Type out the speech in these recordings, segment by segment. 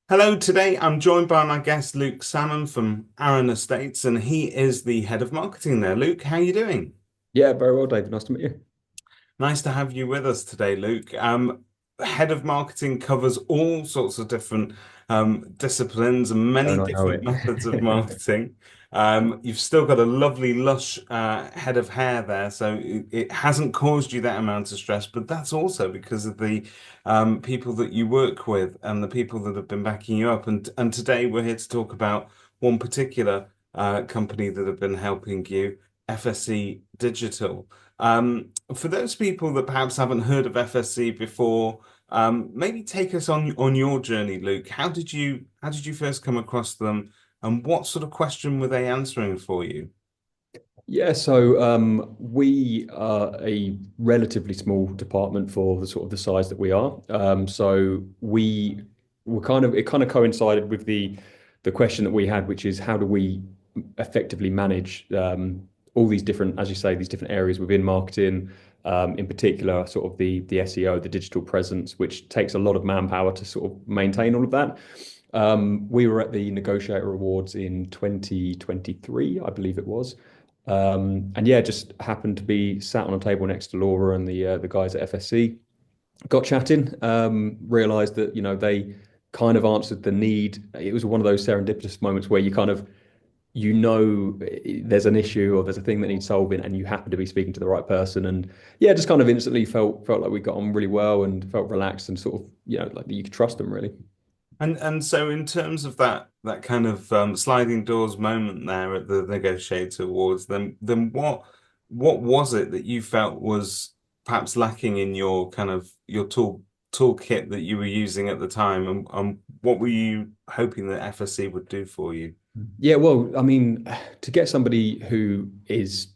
Hello, today I'm joined by my guest Luke Salmon from Arun Estates, and he is the head of marketing there. Luke, how are you doing? Yeah, very well, David. Nice to meet you. Nice to have you with us today, Luke. Head of marketing covers all sorts of different disciplines and many Don't I know different it? methods of marketing. You've still got a lovely lush head of hair there, so it hasn't caused you that amount of stress, but that's also because of the people that you work with and the people that have been backing you up. And today we're here to talk about one particular company that have been helping you, FSE Digital. For those people that perhaps haven't heard of FSC before, maybe take us on your journey, Luke. How did you first come across them, and what sort of question were they answering for you? We are a relatively small department for the sort of the size that we are. So we were it kind of coincided with the question that we had, which is how do we effectively manage all these different, as you say, these different areas within marketing, in particular, sort of the SEO, the digital presence, which takes a lot of manpower to sort of maintain all of that. We were at the Negotiator Awards in 2023, I believe it was. And yeah, just happened to be sat on a table next to Laura and the guys at FSC. Got chatting, realized that they kind of answered the need. It was one of those serendipitous moments where there's an issue or there's a thing that needs solving, and you happen to be speaking to the right person. And yeah, just kind of instantly felt like we got on really well and felt relaxed and sort of like you could trust them really. And so in terms of that kind of sliding doors moment there at the Negotiator Awards, then what was it that you felt was perhaps lacking in your kind of your toolkit that you were using at the time, and what were you hoping that FSC would do for you? Yeah, well, I mean, to get somebody who is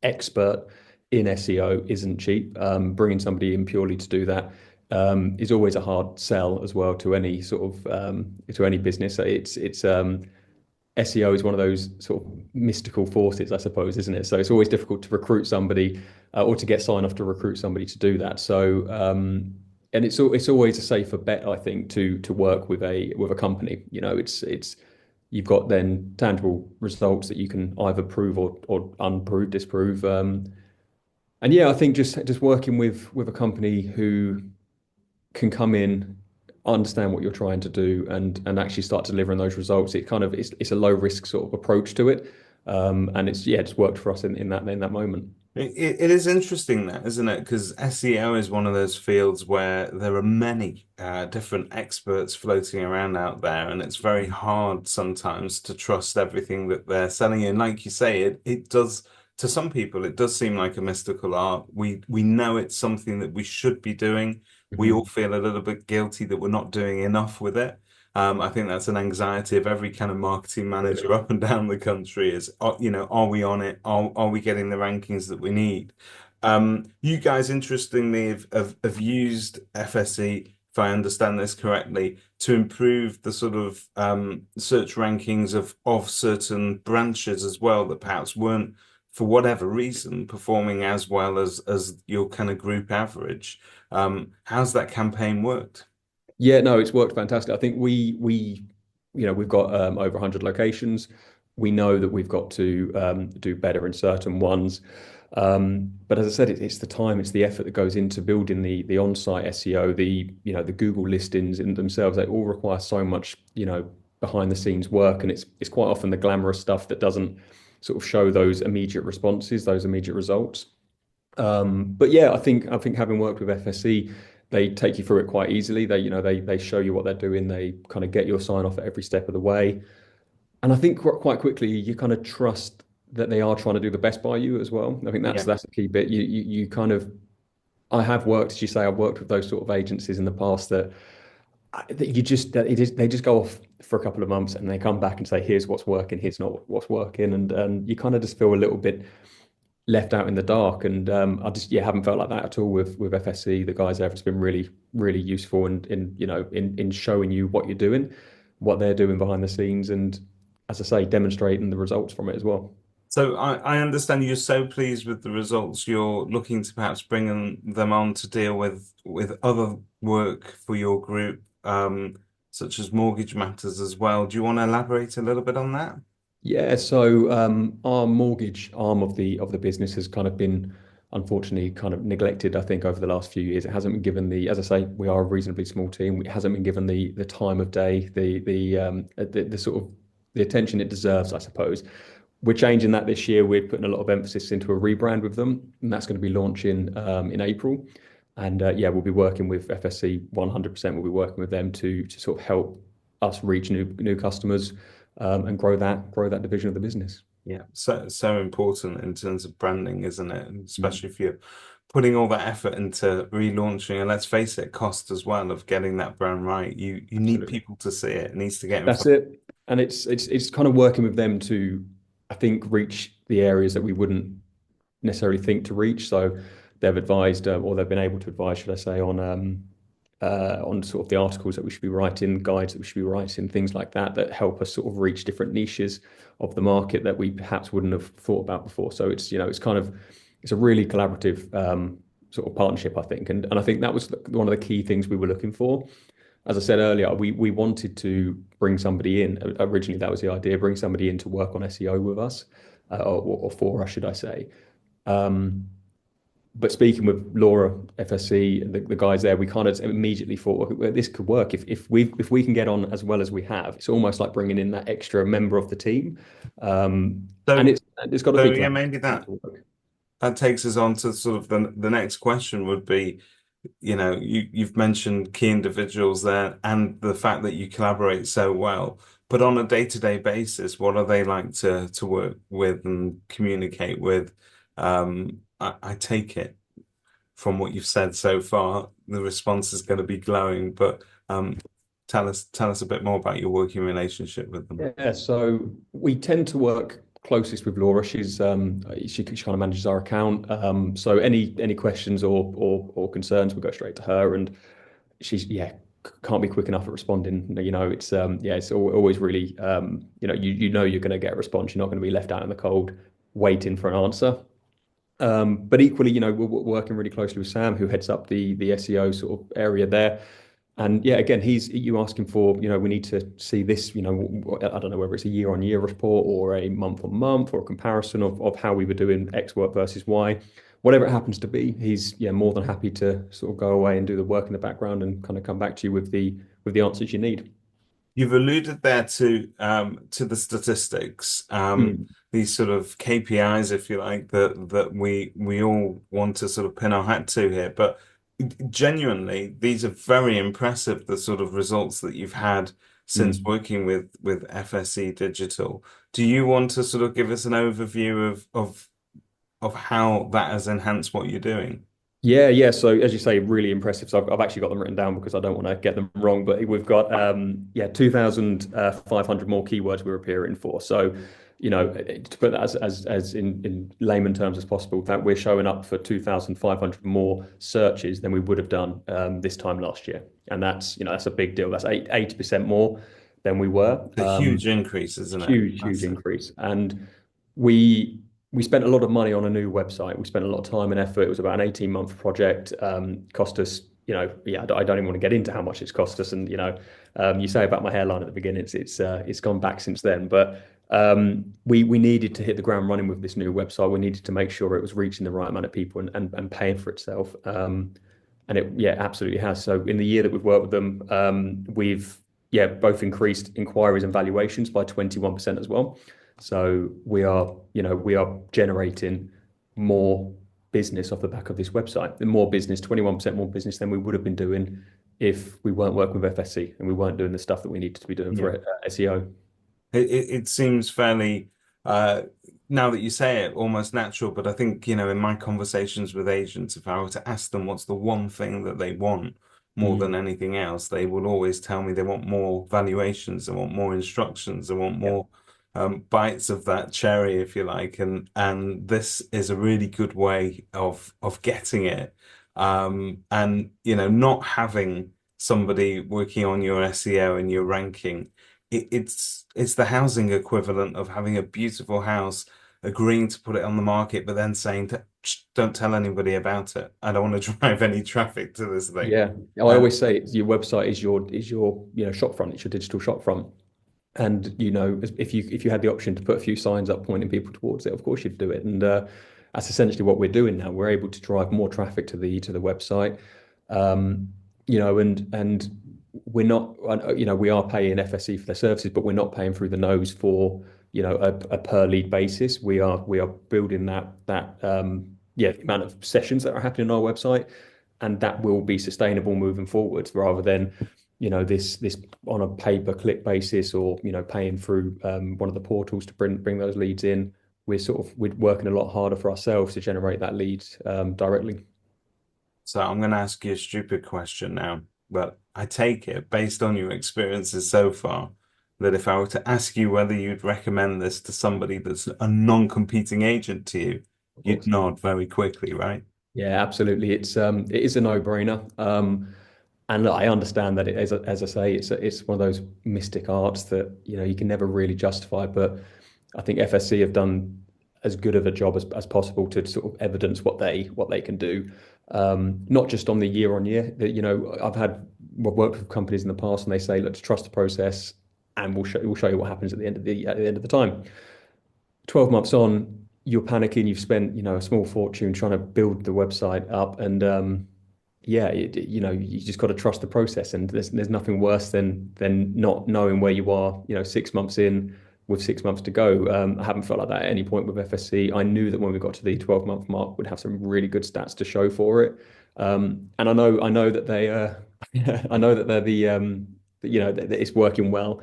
expert in SEO isn't cheap. Bringing somebody in purely to do that is always a hard sell as well to any sort of to any business. It's SEO is one of those sort of mystical forces, I suppose, isn't it? So it's always difficult to recruit somebody or to get sign off to recruit somebody to do that. And it's always a safer bet, I think, to work with a company. It's you've got then tangible results that you can either prove or unprove, disprove. And yeah, I think just working with a company who can come in, understand what you're trying to do, and actually start delivering those results. It's a low risk sort of approach to it, and it's worked for us in that moment. It is interesting that, isn't it? Because SEO is one of those fields where there are many different experts floating around out there, and it's very hard sometimes to trust everything that they're selling. And like you say, it does to some people, it does seem like a mystical art. We know it's something that we should be doing. We all Mhm. feel a little bit guilty that we're not doing enough with it. I think that's an anxiety of every kind of marketing manager up and down the country is, are we on it? Are we getting the rankings that we need? You guys, interestingly, have used FSE, if I understand this correctly, to improve the sort of search rankings of certain branches as well that perhaps weren't, for whatever reason, performing as well as your kind of group average. How's that campaign worked? Yeah, no, it's worked fantastic. I think we've got over 100 locations. We know that we've got to do better in certain ones. But as I said, it's the time, it's the effort that goes into building the on-site SEO, the Google listings in themselves. They all require so much, behind the scenes work, and it's quite often the glamorous stuff that doesn't sort of show those immediate responses, those immediate results. But yeah, I think having worked with FSE, they take you through it quite easily. They show you what they're doing. They kind of get your sign off at every step of the way. And I think quite quickly you kind of trust that they are trying to do the best by you as well. I think that's Yeah. that's the key bit. You kind of I have worked, as you say, I've worked with those sort of agencies in the past that they just go off for a couple of months and they come back and say, here's what's working, here's not what's working, and you kind of just feel a little bit left out in the dark. And I just haven't felt like that at all with FSC. The guys there have just been really really useful in showing you what you're doing, what they're doing behind the scenes, and as I say, demonstrating the results from it as well. So I understand you're so pleased with the results, you're looking to perhaps bring them on to deal with other work for your group. such as mortgage matters as well. Do you want to elaborate a little bit on that? Yeah, so our mortgage arm of the business has kind of been unfortunately kind of neglected, I think, over the last few years. It hasn't been given the, as I say, we are a reasonably small team. It hasn't been given the time of day, the sort of the attention it deserves, I suppose. We're changing that this year. We're putting a lot of emphasis into a rebrand with them, and that's going to be launching in April. And yeah, we'll be working with FSE 100%. We'll be working with them to sort of help us reach new customers and grow that division of the business. Yeah, so important in terms of branding, isn't it? And Mm, especially if you're putting all that effort into relaunching, and let's face it, cost as well of getting that brand right. You need absolutely. people to see it. It needs to get in That's front. it. And it's kind of working with them to, I think, reach the areas that we wouldn't necessarily think to reach. So they've advised, or they've been able to advise, should I say, on sort of the articles that we should be writing, guides that we should be writing, things like that, that help us sort of reach different niches of the market that we perhaps wouldn't have thought about before. So it's kind of it's a really collaborative sort of partnership, I think, and I think that was one of the key things we were looking for. As I said earlier, we wanted to bring somebody in. Originally, that was the idea: bring somebody in to work on SEO with us, or for us, should I say? Um, but speaking with Laura, FSC, the guys there, we kind of immediately thought, well, this could work if we can get on as well as we have. It's almost like bringing in that extra member of the team, and So, it's got to so be yeah, collaborative maybe for it that to work. that takes us on to sort of the next question would be, you've mentioned key individuals there and the fact that you collaborate so well, but on a day-to-day basis, what are they like to work with and communicate with? I take it from what you've said so far, the response is going to be glowing, but tell us a bit more about your working relationship with them. Yeah, so we tend to work closest with Laura. She kind of manages our account. So any questions or concerns, we go straight to her, and she's can't be quick enough at responding. It's it's always really you know you're going to get a response. You're not going to be left out in the cold waiting for an answer. But equally, we're working really closely with Sam, who heads up the SEO sort of area there. And yeah, again, he's you asking for, we need to see this, I don't know whether it's a year-on-year report or a month-on-month or a comparison of how we were doing X work versus Y. Whatever it happens to be, he's more than happy to sort of go away and do the work in the background and kind of come back to you with the answers you need. You've alluded there to the statistics, Mm, these sort of KPIs, if you like, that we all want to sort of pin our hat to here. But genuinely, these are very impressive, the sort of results that you've had since mm. working with FSE Digital. Do you want to sort of give us an overview of how that has enhanced what you're doing? Yeah, yeah. So as you say, really impressive. So I've actually got them written down because I don't want to get them wrong. But we've got 2,500 more keywords we're appearing for. So, to put that as in layman terms as possible, that we're showing up for 2,500 more searches than we would have done this time last year, and that's a big deal. That's 80% more than we were. It's a huge increase, isn't it? Huge Massive. increase. And we we spent a lot of money on a new website. We spent a lot of time and effort. It was about an 18-month project. Cost us, I don't even want to get into how much it's cost us. And you say about my hairline at the beginning, it's gone back since then. But we needed to hit the ground running with this new website. We needed to make sure it was reaching the right amount of people and paying for itself. And it absolutely has. So in the year that we've worked with them, we've both increased inquiries and valuations by 21% as well. So we are generating more business off the back of this website. The more business, 21% more business than we would have been doing if we weren't working with FSC and we weren't doing the stuff that we needed to be doing Yeah. for SEO. It seems fairly, uh, now that you say it, almost natural. But I think, in my conversations with agents, if I were to ask them what's the one thing that they want more than Mm, anything else, they will always tell me they want more valuations, they want more instructions, they want yeah. more bites of that cherry, if you like. And this is a really good way of getting it. And not having somebody working on your SEO and your ranking it's the housing equivalent of having a beautiful house agreeing to put it on the market, but then saying, don't tell anybody about it. I don't want to drive any traffic to this thing. Yeah, I Uh, always say your website is your shop front. It's your digital shop front. And if you had the option to put a few signs up pointing people towards it, of course you'd do it. And that's essentially what we're doing now. We're able to drive more traffic to the website. Um, and we're not, we are paying FSE for their services, but we're not paying through the nose for a per lead basis. We are building the amount of sessions that are happening on our website, and that will be sustainable moving forwards rather than this on a pay-per-click basis, or paying through one of the portals to bring those leads in. We're working a lot harder for ourselves to generate that lead directly. so I'm going to ask you a stupid question now, but I take it based on your experiences so far that if I were to ask you whether you'd recommend this to somebody that's a non-competing agent to you, Of you'd course. nod very quickly, right? Yeah, absolutely. It is a no-brainer. And look, I understand that as I say, it's one of those mystic arts that you can never really justify. But I think FSC have done as good of a job as possible to sort of evidence what they can do. Not just on the year on year. That I've worked with companies in the past, and they say, let's trust the process, and we'll show you what happens at the end of the time. 12 months on, you're panicking. You've spent a small fortune trying to build the website up, and yeah, you just got to trust the process, and there's nothing worse than not knowing where you are. 6 months in with 6 months to go. I haven't felt like that at any point with FSC. I knew that when we got to the 12-month mark, we'd have some really good stats to show for it. And I know that they, I know that they're that it's working well,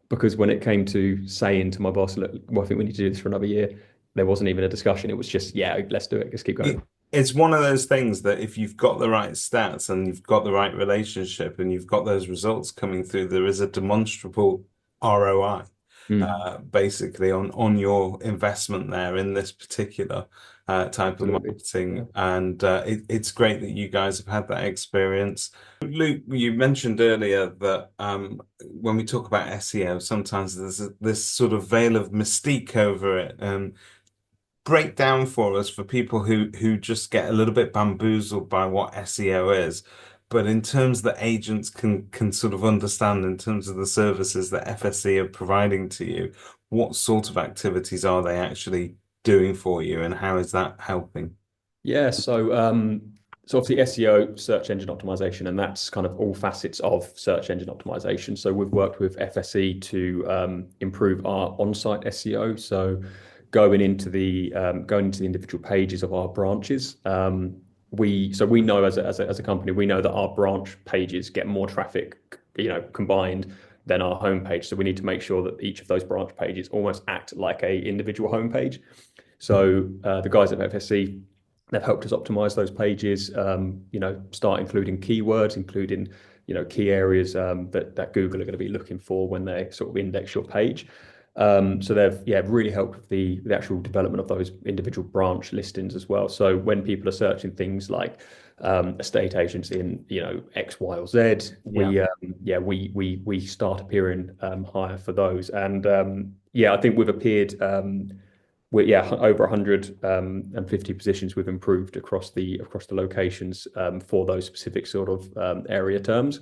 because when it came to saying to my boss, look, well, I think we need to do this for another year, there wasn't even a discussion. It was just, yeah, let's do it. Let's keep It, going. it's one of those things that if you've got the right stats and you've got the right relationship and you've got those results coming through, there is a demonstrable ROI, Mm, basically on your investment there in this particular type of absolutely. Yeah. marketing. And it's great that you guys have had that experience. Luke, you mentioned earlier that when we talk about SEO, sometimes there's this sort of veil of mystique over it. Break down for us for people who just get a little bit bamboozled by what SEO is, but in terms that agents can sort of understand in terms of the services that FSE are providing to you, what sort of activities are they actually doing for you, and how is that helping? Yeah, so obviously SEO, search engine optimization, and that's kind of all facets of search engine optimization. So we've worked with FSE to improve our on-site SEO. So going into the individual pages of our branches. We know as a company, we know that our branch pages get more traffic, combined, than our homepage. So we need to make sure that each of those branch pages almost act like a individual homepage. So the guys at FSC, they've helped us optimize those pages. Start including keywords, including key areas that Google are going to be looking for when they sort of index your page. So they've really helped with the actual development of those individual branch listings as well. So when people are searching things like estate agents in X, Y, or Z, Yeah. we start appearing higher for those. And I think we've appeared. Over 150 positions we've improved across the locations for those specific sort of area terms.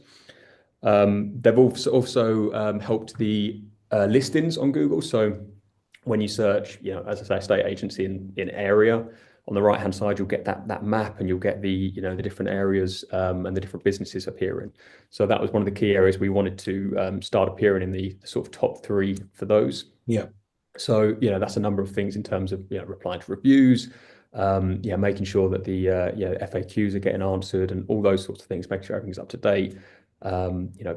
They've also helped the listings on Google. So when you search, as I say, estate agency in area, on the right-hand side, you'll get that map, and you'll get the different areas and the different businesses appearing. So that was one of the key areas we wanted to start appearing in the sort of top three for those. Yeah. So, that's a number of things in terms of, replying to reviews, making sure that the FAQs are getting answered, and all those sorts of things, making sure everything's up to date.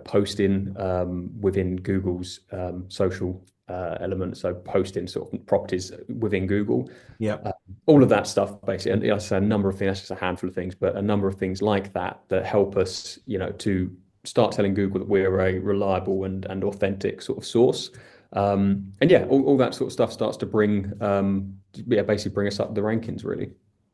Posting within Google's social element, so posting sort of properties within Google. Yeah. Uh, all of that stuff, basically. And I say a number of things, that's just a handful of things, but a number of things like that help us, to start telling Google that we're a reliable and authentic sort of source. And all that sort of stuff starts to basically bring us up the rankings, really.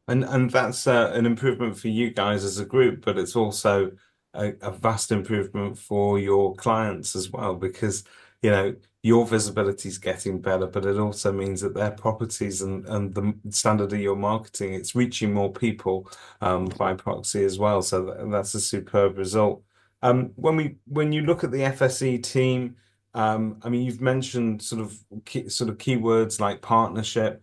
And that's an improvement for you guys as a group, but it's also a vast improvement for your clients as well, because you know, your visibility is getting better, but it also means that their properties and the standard of your marketing, it's reaching more people by proxy as well. So that's a superb result. When you look at the FSE team, I mean, you've mentioned sort of keywords like partnership,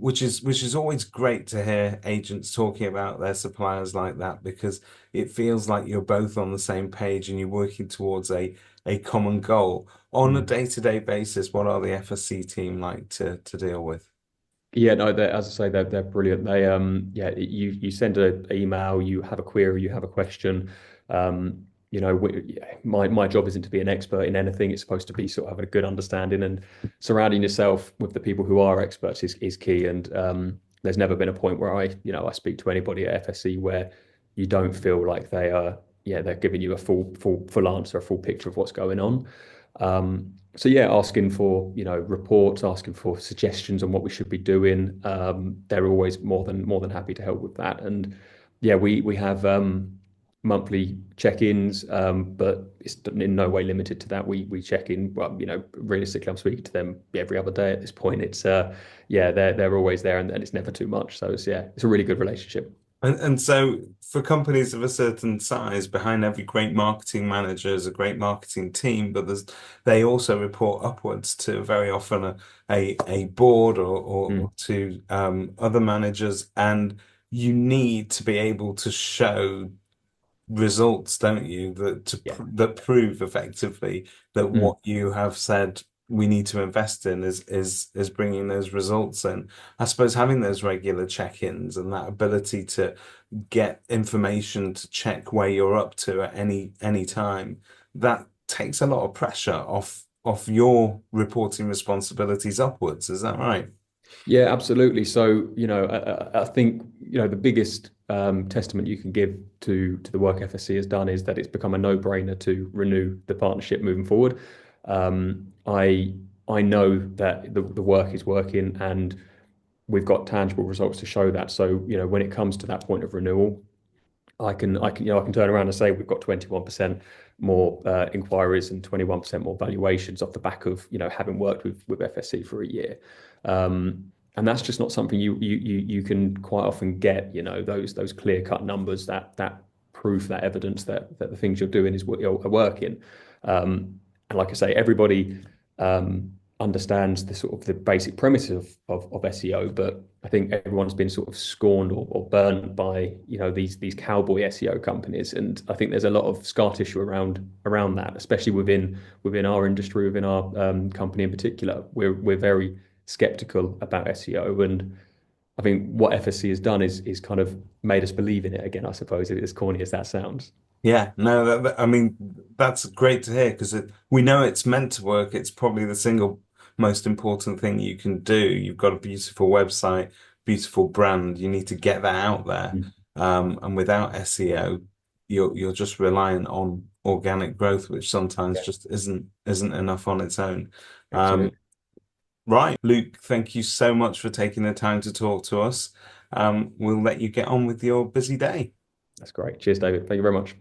which is always great to hear agents talking about their suppliers like that because it feels like you're both on the same page and you're working towards a common goal. On a Mm. day-to-day basis, what are the FSC team like to deal with? Yeah, no, as I say, they're brilliant. Yeah, you send an email, you have a query, you have a question. My job isn't to be an expert in anything. It's supposed to be sort of having a good understanding, and surrounding yourself with the people who are experts is key. And there's never been a point where I speak to anybody at FSC where you don't feel like they're giving you a full answer, a full picture of what's going on. So yeah, asking for reports, asking for suggestions on what we should be doing. They're always more than happy to help with that. And yeah, we have monthly check-ins, but it's in no way limited to that. We check in. Well, realistically, I'm speaking to them every other day at this point. It's yeah, they're always there, and it's never too much. So it's a really good relationship. And so for companies of a certain size, behind every great marketing manager is a great marketing team, but they also report upwards to very often a board or Mm, to other managers, and you need to be able to show results, don't you, yeah. that prove effectively that Mm. what you have said we need to invest in is bringing those results in. I suppose having those regular check-ins and that ability to get information to check where you're up to at any time, that takes a lot of pressure off your reporting responsibilities upwards. Is that right? Yeah, absolutely. So, I think, the biggest testament you can give to the work FSC has done is that it's become a no-brainer to renew the partnership moving forward. I know that the work is working and we've got tangible results to show that. So, when it comes to that point of renewal, I can turn around and say we've got 21% more inquiries and 21% more valuations off the back of having worked with FSC for a year. And that's just not something you can quite often get, those clear cut numbers, that proof, that evidence that the things you're doing are working. And like I say, everybody understands the sort of the basic premise of SEO, but I think everyone's been sort of scorned or burnt by these cowboy SEO companies, and I think there's a lot of scar tissue around that, especially within our industry, within our company in particular. We're very skeptical about SEO, and I think what FSC has done is kind of made us believe in it again, I suppose, as corny as that sounds. Yeah, no, I mean, that's great to hear because we know it's meant to work. It's probably the single most important thing you can do. You've got a beautiful website, beautiful brand. You need to get that out there. Mm. And without SEO, you're just reliant on organic growth, which sometimes Yeah, just isn't enough on its own. Um, absolutely. right, Luke, thank you so much for taking the time to talk to us. We'll let you get on with your busy day. That's great. Cheers, David. Thank you very much.